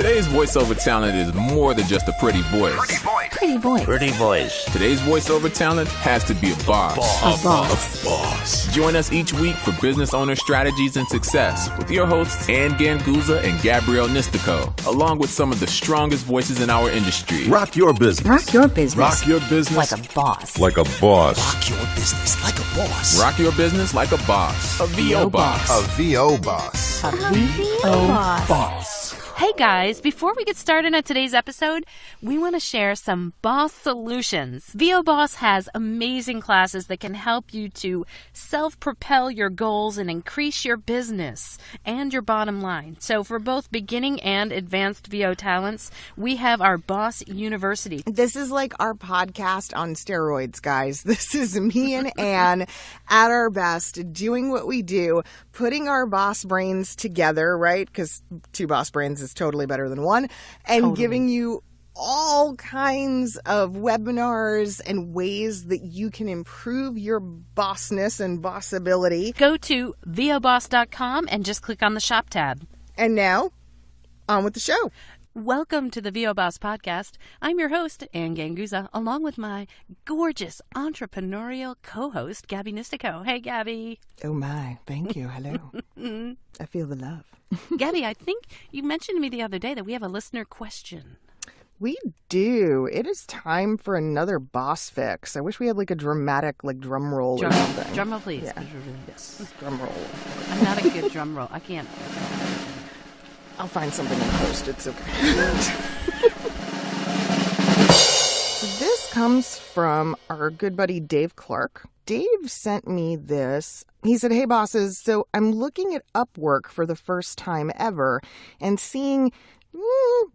Today's voiceover talent is more than just a pretty voice. Pretty voice. Today's voiceover talent has to be a boss. A boss. Join us each week for business owner strategies and success with your hosts Ann Ganguza and Gabrielle Nistico, along with some of the strongest voices in our industry. Rock your business. Rock your business. Rock your business. Like a boss. Like a boss. Rock your business like a boss. Rock your business like a boss. A VO boss. A VO boss. A VO boss. Hey guys, before we get started on today's episode, we want to share some boss solutions. VO Boss has amazing classes that can help you to self-propel your goals and increase your business and your bottom line. So for both beginning and advanced VO talents, we have our Boss University. This is like our podcast on steroids, guys. This is me and Ann at our best, doing what we do, putting our boss brains together, right? Because two boss brains is totally better than one, and giving you all kinds of webinars and ways that you can improve your bossness and bossability. Go to voboss.com and just click on the shop tab. And now, on with the show. Welcome to the VO Boss Podcast. I'm your host, Ann Ganguza, along with my gorgeous entrepreneurial co-host, Gabby Nistico. Hey, Gabby. Oh my, thank you. Hello. I feel the love. Gabby, I think you mentioned to me the other day that we have a listener question. We do. It is time for another boss fix. I wish we had like a dramatic drum roll or something. Drum roll, please. Yeah. Yes, drum roll. I'm not a good drum roll. I can't. I'll find something in post. It's okay. So this comes from our good buddy Dave Clark. Dave sent me this. He said, "Hey bosses, so I'm looking at Upwork for the first time ever and seeing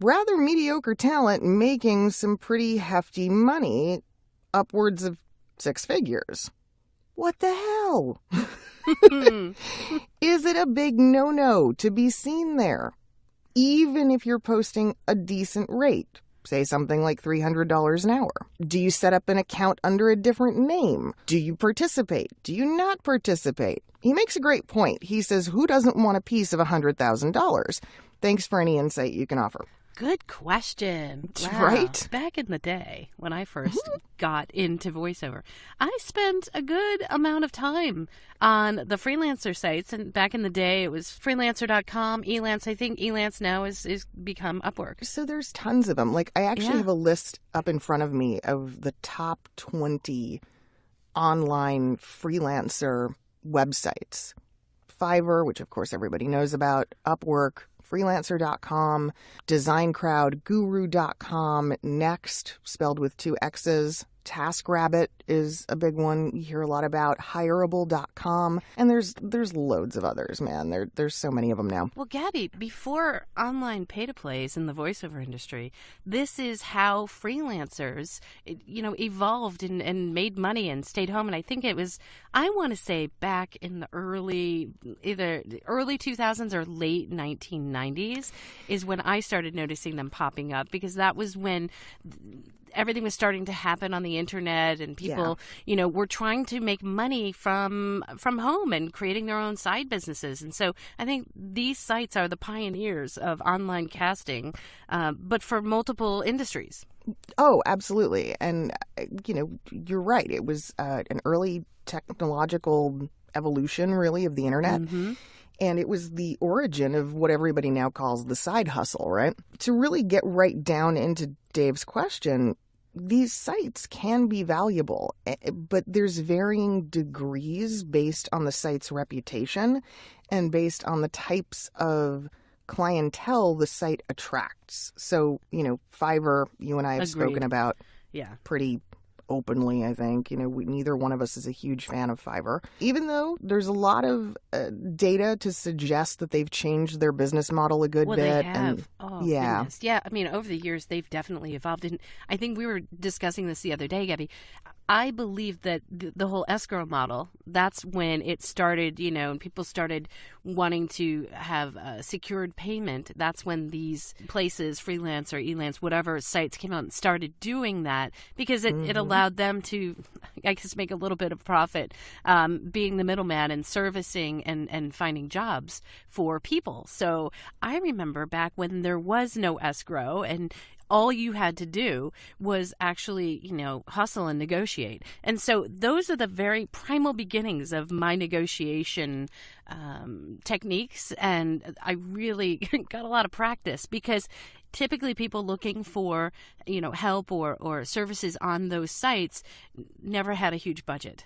rather mediocre talent making some pretty hefty money, upwards of 6 figures. What the hell? Is it a big no-no to be seen there? Even if you're posting a decent rate, say something like $300 an hour. Do you set up an account under a different name? Do you participate? Do you not participate?" He makes a great point. He says, who doesn't want a piece of $100,000? Thanks for any insight you can offer. Good question. Wow. Right? Back in the day when I first got into voiceover, I spent a good amount of time on the freelancer sites. And back in the day, it was freelancer.com, Elance. I think Elance now is become Upwork. So there's tons of them. Like, I actually have a list up in front of me of the top 20 online freelancer websites. Fiverr, which of course everybody knows about, Upwork, freelancer.com, DesignCrowd, Guru.com, Next, spelled with 2 X's, TaskRabbit is a big one you hear a lot about, Hireable.com, and there's loads of others, man. There's so many of them now. Well, Gabby, before online pay-to-plays in the voiceover industry, this is how freelancers, evolved and made money and stayed home. And I think it was, I want to say back in the either the early 2000s or late 1990s is when I started noticing them popping up, because that was when everything was starting to happen on the internet, and people, were trying to make money from home and creating their own side businesses. And so I think these sites are the pioneers of online casting, but for multiple industries. Oh, absolutely. And, you're right. It was an early technological evolution, really, of the internet. Mm-hmm. And it was the origin of what everybody now calls the side hustle, right? To really get right down into Dave's question, these sites can be valuable, but there's varying degrees based on the site's reputation and based on the types of clientele the site attracts. So, Fiverr, you and I have spoken about pretty openly, I think. Neither one of us is a huge fan of Fiverr, even though there's a lot of data to suggest that they've changed their business model a good bit. They have. And, Goodness. Yeah, I mean, over the years, they've definitely evolved. And I think we were discussing this the other day, Gabby. I believe that the whole escrow model, that's when it started, and people started wanting to have secured payment. That's when these places, Freelancer, Elance, whatever sites came out and started doing that, because it allowed them to, I guess, make a little bit of profit, being the middleman and servicing and finding jobs for people. So I remember back when there was no escrow and all you had to do was actually, hustle and negotiate. And so those are the very primal beginnings of my negotiation techniques. And I really got a lot of practice, because typically people looking for, help or services on those sites never had a huge budget.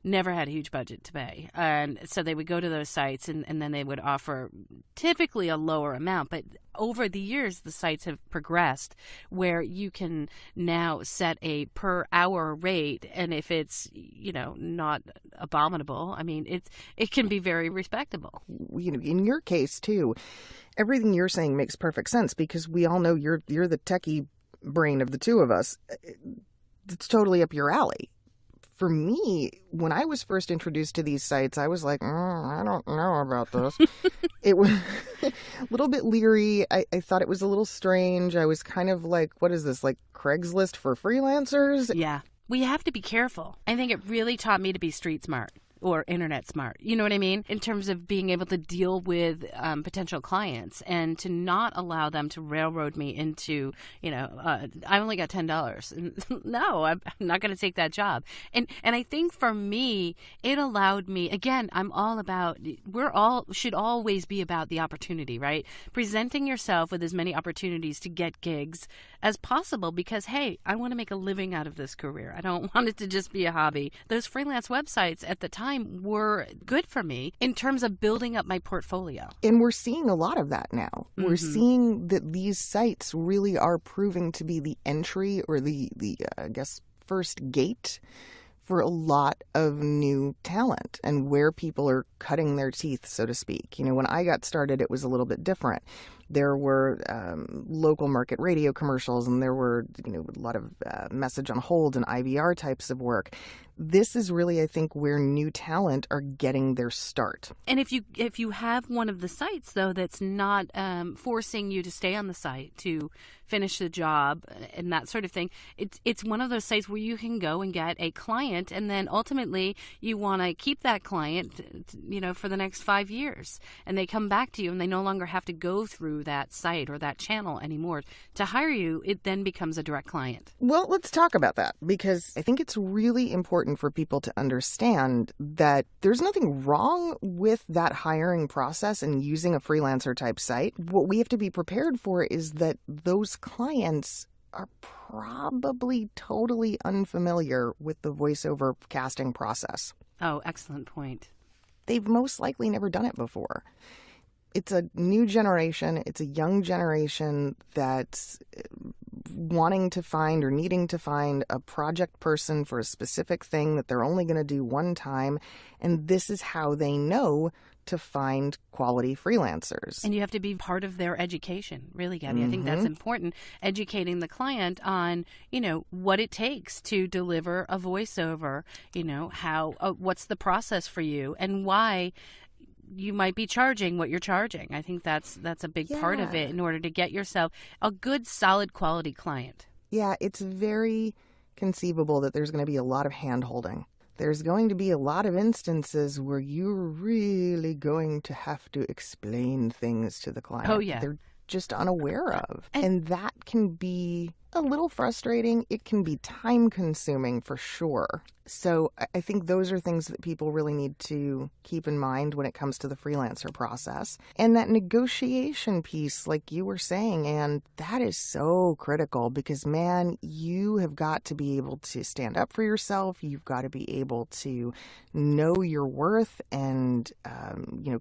To pay. And so they would go to those sites and then they would offer typically a lower amount. But over the years, the sites have progressed where you can now set a per hour rate. And if it's, not abominable, I mean, it can be very respectable. In your case, too, everything you're saying makes perfect sense, because we all know you're the techie brain of the two of us. It's totally up your alley. For me, when I was first introduced to these sites, I was like, I don't know about this. It was a little bit leery. I thought it was a little strange. I was kind of like, what is this, like Craigslist for freelancers? Yeah. We have to be careful. I think it really taught me to be street smart. Or internet smart, you know what I mean? In terms of being able to deal with potential clients and to not allow them to railroad me into, I only got $10. No, I'm not going to take that job. And I think for me, it allowed me, again, I'm all about, should always be about the opportunity, right? Presenting yourself with as many opportunities to get gigs as possible, because, hey, I want to make a living out of this career. I don't want it to just be a hobby. Those freelance websites at the time were good for me in terms of building up my portfolio. And we're seeing a lot of that now. Mm-hmm. We're seeing that these sites really are proving to be the entry or the first gate for a lot of new talent and where people are cutting their teeth, so to speak. When I got started, it was a little bit different. There were local market radio commercials, and there were a lot of message on hold and IVR types of work. This is really, I think, where new talent are getting their start. And if you have one of the sites, though, that's not forcing you to stay on the site to finish the job and that sort of thing, it's one of those sites where you can go and get a client, and then ultimately you want to keep that client, for the next 5 years, and they come back to you, and they no longer have to go through that site or that channel anymore to hire you. It then becomes a direct client. Well, let's talk about that, because I think it's really important for people to understand that there's nothing wrong with that hiring process and using a freelancer type site. What we have to be prepared for is that those clients are probably totally unfamiliar with the voiceover casting process. Oh, excellent point. They've most likely never done it before. It's a new generation. It's a young generation that's wanting to find or needing to find a project person for a specific thing that they're only going to do one time. And this is how they know to find quality freelancers. And you have to be part of their education, really, Gabby. I think that's important, educating the client on, what it takes to deliver a voiceover, how, what's the process for you and why you might be charging what you're charging. I think that's a big part of it in order to get yourself a good, solid, quality client. Yeah, it's very conceivable that there's going to be a lot of hand-holding. There's going to be a lot of instances where you're really going to have to explain things to the client. Oh, yeah. They're just unaware of. And that can be a little frustrating. It can be time-consuming for sure. So I think those are things that people really need to keep in mind when it comes to the freelancer process. And that negotiation piece, like you were saying, and that is so critical because, man, you have got to be able to stand up for yourself. You've got to be able to know your worth and,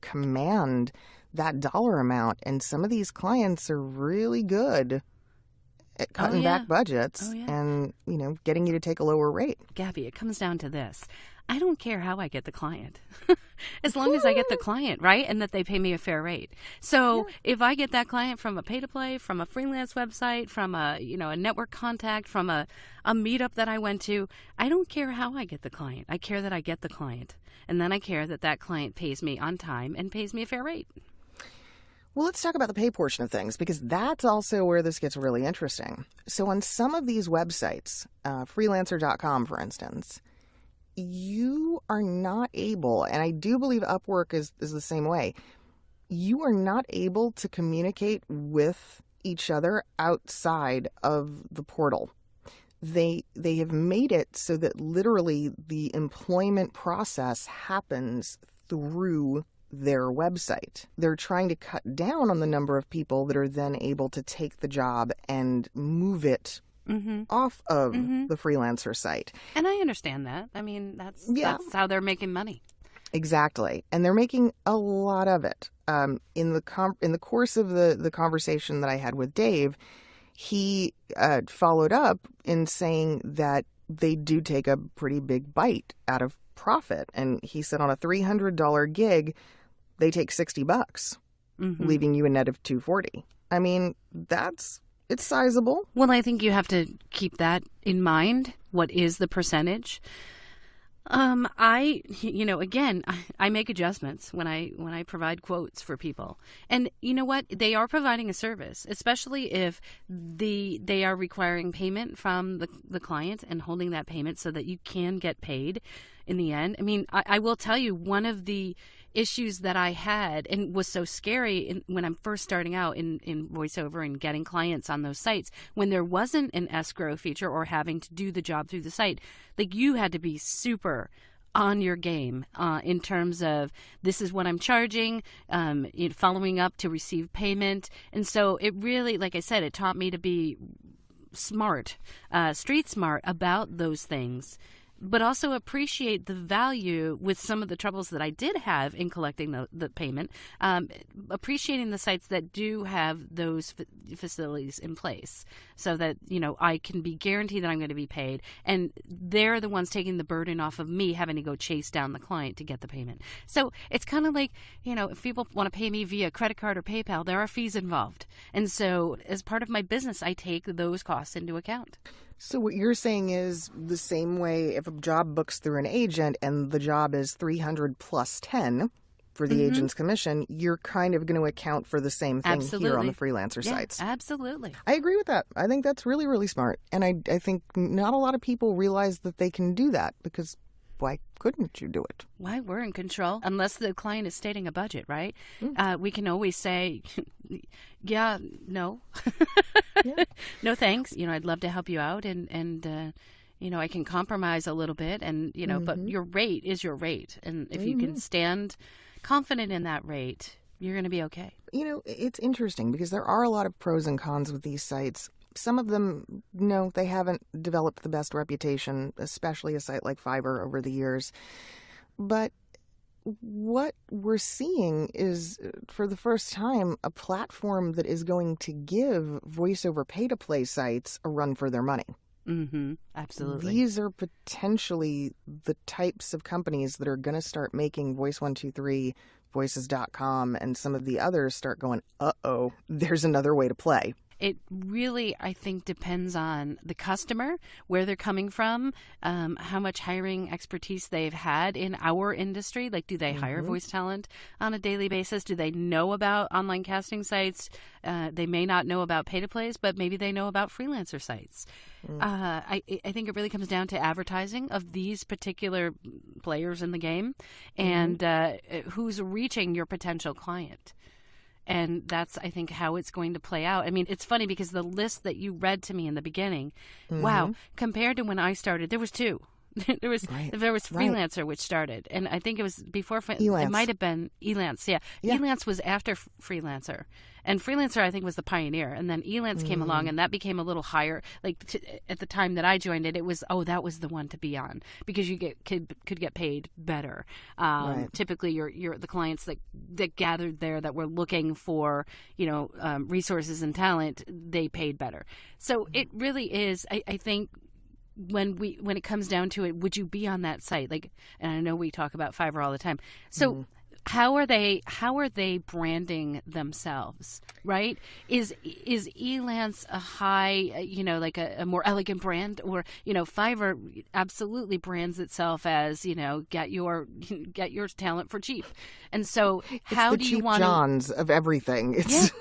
command that dollar amount. And some of these clients are really good at cutting back budgets and, getting you to take a lower rate. Gabby, it comes down to this. I don't care how I get the client, as long as I get the client, right? And that they pay me a fair rate. So if I get that client from a pay-to-play, from a freelance website, from a network contact, from a meetup that I went to, I don't care how I get the client. I care that I get the client. And then I care that that client pays me on time and pays me a fair rate. Well, let's talk about the pay portion of things, because that's also where this gets really interesting. So on some of these websites, freelancer.com, for instance, you are not able, and I do believe Upwork is the same way, you are not able to communicate with each other outside of the portal. They have made it so that literally the employment process happens through their website. They're trying to cut down on the number of people that are then able to take the job and move it off of the freelancer site. And I understand that. I mean, that's how they're making money. Exactly. And they're making a lot of it. In the course of the conversation that I had with Dave, he followed up in saying that they do take a pretty big bite out of profit. And he said on a $300 gig, they take $60, leaving you a net of $240. I mean, it's sizable. Well, I think you have to keep that in mind. What is the percentage? I make adjustments when I provide quotes for people. And you know what? They are providing a service, especially if they are requiring payment from the client and holding that payment so that you can get paid in the end. I mean, I will tell you, one of the issues that I had and was so scary when I'm first starting out in voiceover and getting clients on those sites, when there wasn't an escrow feature or having to do the job through the site, like you had to be super on your game in terms of this is what I'm charging, following up to receive payment. And so it really, like I said, it taught me to be smart, street smart about those things, but also appreciate the value with some of the troubles that I did have in collecting the payment, appreciating the sites that do have those facilities in place so that, I can be guaranteed that I'm going to be paid. And they're the ones taking the burden off of me having to go chase down the client to get the payment. So it's kind of like, if people want to pay me via credit card or PayPal, there are fees involved. And so as part of my business, I take those costs into account. So what you're saying is the same way if a job books through an agent and the job is 300 plus 10 for the agent's commission, you're kind of going to account for the same thing here on the freelancer sites. Absolutely. I agree with that. I think that's really, really smart. And I think not a lot of people realize that they can do that, because why couldn't you do it? Why? We're in control. Unless the client is stating a budget, right? We can always say, no. No, thanks. I'd love to help you out. And I can compromise a little bit. And, but your rate is your rate. And if you can stand confident in that rate, you're going to be okay. It's interesting because there are a lot of pros and cons with these sites. Some of them, no, they haven't developed the best reputation, especially a site like Fiverr over the years. But what we're seeing is, for the first time, a platform that is going to give voiceover pay-to-play sites a run for their money. Absolutely. These are potentially the types of companies that are going to start making Voice123, Voices.com, and some of the others start going, uh-oh, there's another way to play. It really, I think, depends on the customer, where they're coming from, how much hiring expertise they've had in our industry. Like, do they hire voice talent on a daily basis? Do they know about online casting sites? They may not know about pay-to-plays, but maybe they know about freelancer sites. I think it really comes down to advertising of these particular players in the game and who's reaching your potential client. And that's, I think, how it's going to play out. I mean, it's funny because the list that you read to me in the beginning, wow, compared to when I started, there was two. there was Freelancer, which started, and I think it was before Elance. It might have been Elance. Yeah. Elance was after Freelancer, and Freelancer I think was the pioneer, and then Elance came along, and that became a little higher. Like at the time that I joined it, it was that was the one to be on because you could get paid better. Typically, you're the clients that gathered there that were looking for resources and talent, they paid better. So it really is. I think. When it comes down to it, would you be on that site? Like, and I know we talk about Fiverr all the time. So how are they branding themselves? Right? Is Elance a high, like a more elegant brand, or Fiverr absolutely brands itself as get your talent for cheap. And so how do you want Johns of everything? It's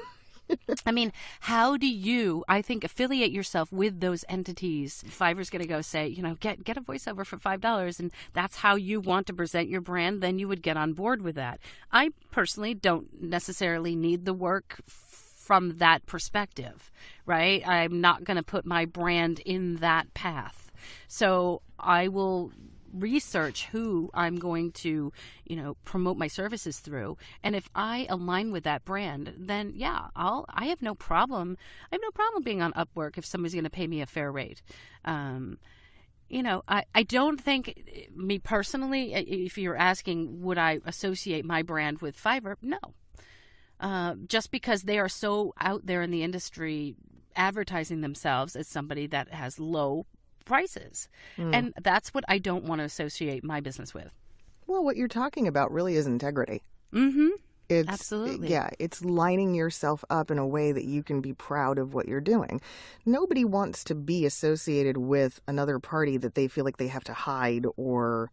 I mean, how do you, I think, affiliate yourself with those entities? Fiverr's going to go say, get a voiceover for $5, and that's how you want to present your brand, then you would get on board with that. I personally don't necessarily need the work from that perspective, right? I'm not going to put my brand in that path. So I will research who I'm going to, promote my services through. And if I align with that brand, then I have no problem. I have no problem being on Upwork if somebody's going to pay me a fair rate. I don't think, me personally, if you're asking, would I associate my brand with Fiverr? No. Just because they are so out there in the industry advertising themselves as somebody that has low prices. And that's what I don't want to associate my business with. Well, what you're talking about really is integrity. It's, absolutely. Yeah, it's lining yourself up in a way that you can be proud of what you're doing. Nobody wants to be associated with another party that they feel like they have to hide or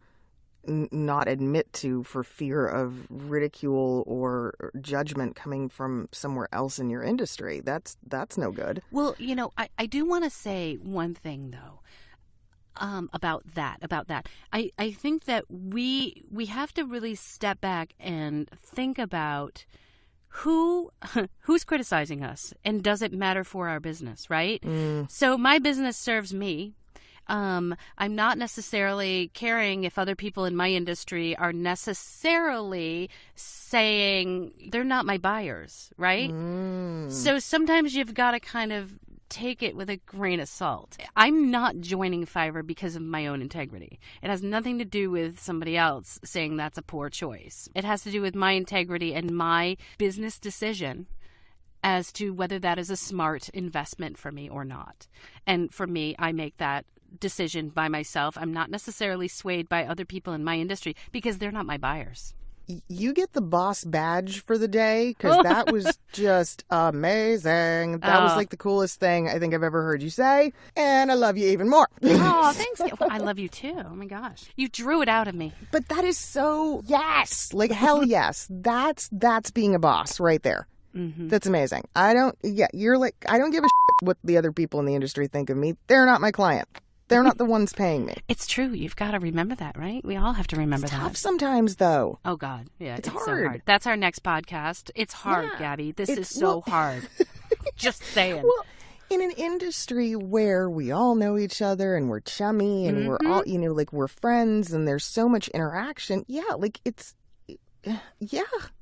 not admit to for fear of ridicule or judgment coming from somewhere else in your industry. That's no good. Well, I do want to say one thing, though. About that. I think that we have to really step back and think about who's criticizing us, and does it matter for our business, right? So my business serves me. I'm not necessarily caring if other people in my industry are necessarily saying they're not my buyers, right? So sometimes you've got to kind of take it with a grain of salt. I'm not joining Fiverr because of my own integrity. It has nothing to do with somebody else saying that's a poor choice. It has to do with my integrity and my business decision as to whether that is a smart investment for me or not. And for me, I make that decision by myself. I'm not necessarily swayed by other people in my industry because they're not my buyers. You get the boss badge for the day, because that was just amazing. That was like the coolest thing I think I've ever heard you say, and I love you even more. Oh, thanks. Well, I love you too. Oh my gosh, you drew it out of me. But that is so yes, like hell yes. That's being a boss right there. That's amazing. You're like, I don't give a shit what the other people in the industry think of me. They're not my client. They're not the ones paying me. It's true. You've got to remember that, right? We all have to remember that. It's tough sometimes, though. Oh, God. Yeah, it's hard. So hard. That's our next podcast. It's hard, Gabby. This is so hard. Just saying. Well, in an industry where we all know each other and we're chummy and we're all, we're friends and there's so much interaction. Yeah,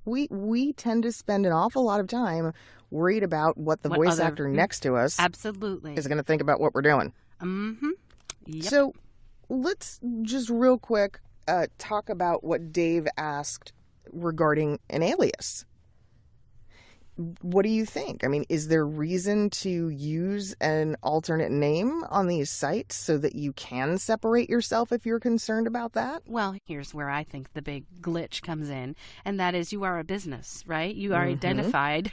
we tend to spend an awful lot of time worried about what the voice actor next to us absolutely is going to think about what we're doing. Yep. So let's just real quick talk about what Dave asked regarding an alias. What do you think? I mean, is there reason to use an alternate name on these sites so that you can separate yourself if you're concerned about that? Well, here's where I think the big glitch comes in, and that is you are a business, right? You are identified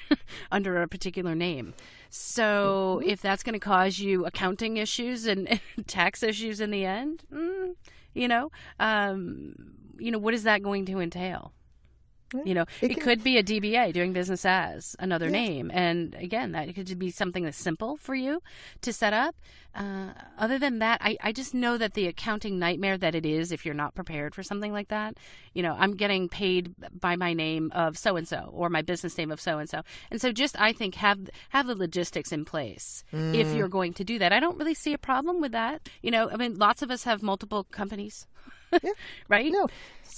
under a particular name. So if that's going to cause you accounting issues and tax issues in the end, what is that going to entail? You know, it could be a DBA, doing business as another name. And again, that could be something that's simple for you to set up. Other than that, I just know that the accounting nightmare that it is if you're not prepared for something like that. You know, I'm getting paid by my name of so-and-so or my business name of so-and-so. And so just, I think, have the logistics in place if you're going to do that. I don't really see a problem with that. You know, I mean, lots of us have multiple companies. Yeah. Right? No,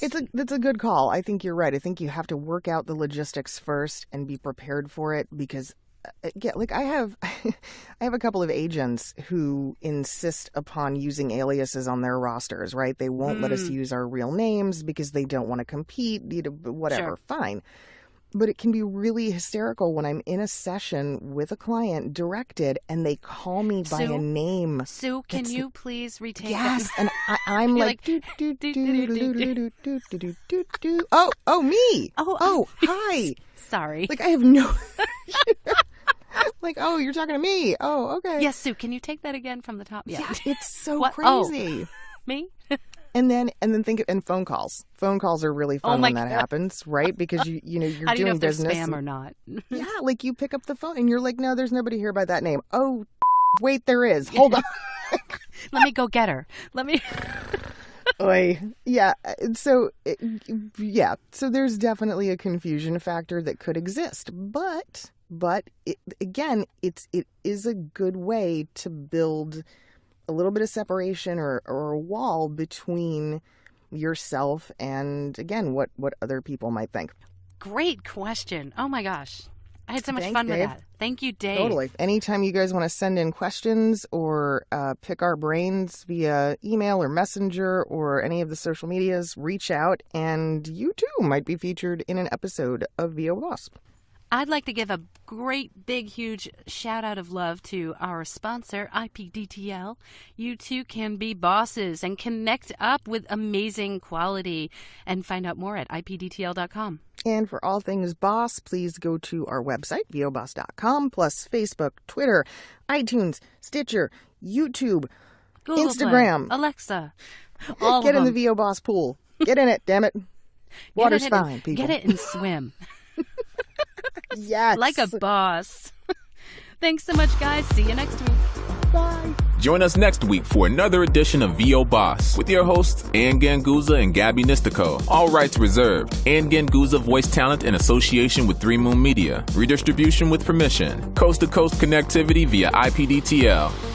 it's a good call. I think you're right. I think you have to work out the logistics first and be prepared for it because, like I have a couple of agents who insist upon using aliases on their rosters, right? They won't let us use our real names because they don't want to compete, whatever. Sure. Fine. But it can be really hysterical when I'm in a session with a client directed and they call me by a name. Sue, can you please retake Yes, and I'm like, oh, me. Oh, hi. Sorry. Like, I have no... Like, oh, you're talking to me. Oh, okay. Yes, Sue, can you take that again from the top? Yeah, it's so crazy. Me? And then think and phone calls. Phone calls are really fun when that happens, right? Because you're How do you know doing if they're business spam or not? Yeah, like you pick up the phone and you're like, no, there's nobody here by that name. Oh, wait, there is. Hold on. Let me go get her. Let me. Yeah. So there's definitely a confusion factor that could exist, but it is a good way to build a little bit of separation or a wall between yourself and, again, what other people might think. Great question. Oh, my gosh. I had so much fun with that. Thank you, Dave. Totally. Anytime you guys want to send in questions or pick our brains via email or messenger or any of the social medias, reach out, and you, too, might be featured in an episode of VO Boss. I'd like to give a great, big, huge shout out of love to our sponsor, IPDTL. You too can be bosses and connect up with amazing quality and find out more at IPDTL.com. And for all things boss, please go to our website, voboss.com, plus Facebook, Twitter, iTunes, Stitcher, YouTube, Google Instagram. Play, Alexa. All Get of in them. the VO Boss pool. Get in it, damn it. Water's fine, people. Get it and swim. Yes. Like a boss. Thanks so much, guys. See you next week. Bye. Join us next week for another edition of VO Boss with your hosts, Ann Ganguza and Gabby Nistico. All rights reserved. Ann Ganguza voice talent in association with 3 Moon Media. Redistribution with permission. Coast-to-coast connectivity via IPDTL.